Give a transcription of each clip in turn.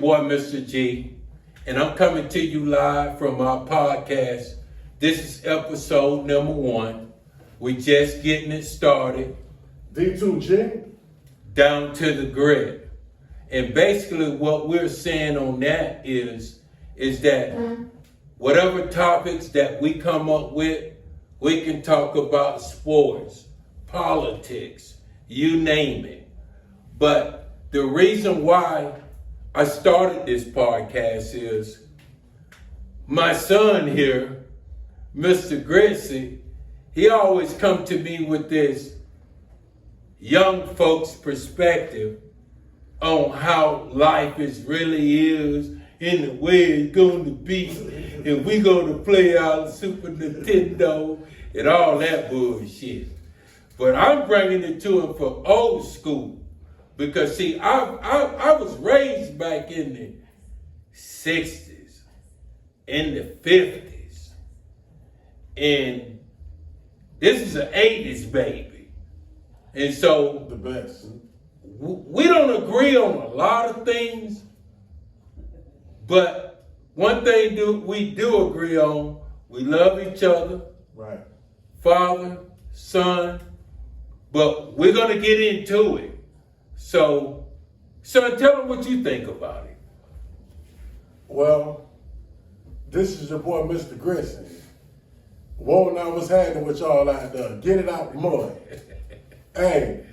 boy, Mr. G, and I'm coming to you live from our podcast. This is episode number 1. We just getting it started. D2G. Down to the grid. And basically what we're saying on that is that whatever topics that we come up with, we can talk about sports, politics, you name it. But the reason why I started this podcast is my son here, Mr. Grissy, he always come to me with this young folks' perspective on how life really is and the way it's going to be, and we going to play our Super Nintendo and all that bullshit. But I'm bringing it to him from old school because, see, I was raised back in the 60s, in the 50s, and this is an 80s baby. And so The best. we don't agree on a lot of things, but one thing we do agree on, we love each other, Right. father, son, but we're going to get into it. So, son, tell them what you think about it. Well, this is your boy, Mr. Grissom. Whoa, now what's happening with y'all out there? Get it out the mud. Hey,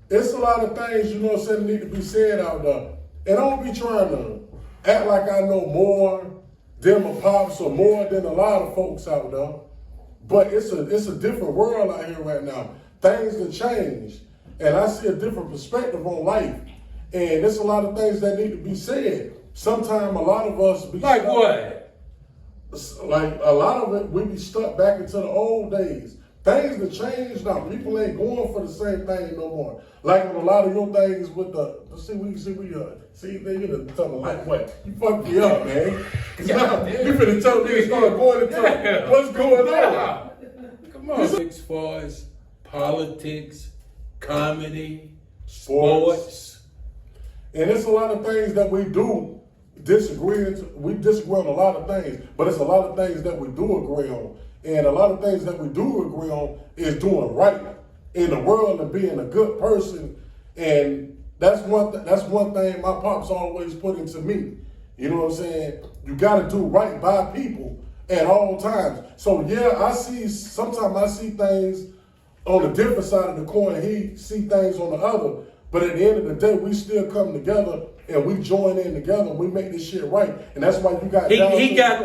it's a lot of things, you know what I'm saying, that need to be said out there. And I don't be trying to act like I know more than my pops or more than a lot of folks out there. But it's a different world out here right now. Things have changed. And I see a different perspective on life. And there's a lot of things that need to be said. Sometimes a lot of us be Like stuck. what? Like a lot of it, we be stuck back into the old days. Things have changed now. People ain't going for the same thing no more. Like with a lot of your things with they gonna tell me like what? You fucked me up, man. Cause now you finna tell me to start going into what's going on. Come on. As far as politics, comedy, sports. And it's a lot of things that we do disagree. We disagree on a lot of things, but it's a lot of things that we do agree on. And a lot of things that we do agree on is doing right in the world and being a good person. And that's one thing my pops always put into me. You know what I'm saying? You got to do right by people at all times. So yeah, sometimes I see things on the different side of the coin. He see things on the other. But at the end of the day, we still come together and we join in together. We make this shit right, and that's why you got. He got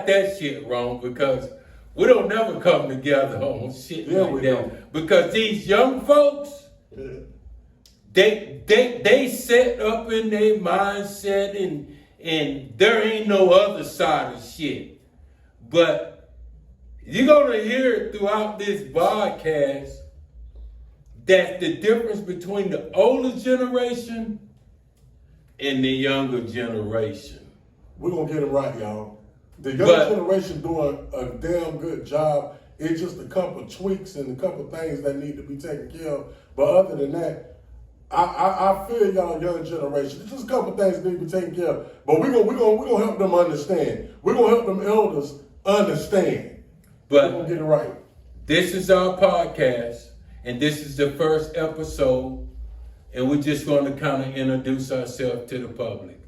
that shit wrong because we don't never come together on shit like that. Don't. Because these young folks, they set up in their mindset and there ain't no other side of shit. But you're gonna hear it throughout this podcast that the difference between the older generation and the younger generation. We're gonna get it right, y'all. The younger generation doing a damn good job. It's just a couple tweaks and a couple things that need to be taken care of. But other than that, I feel y'all young generation. There's just a couple things that need to be taken care of. But we're gonna help them understand. We're gonna help them elders understand. But we're gonna get it right. This is our podcast, and this is the first episode, and we're just going to kind of introduce ourselves to the public.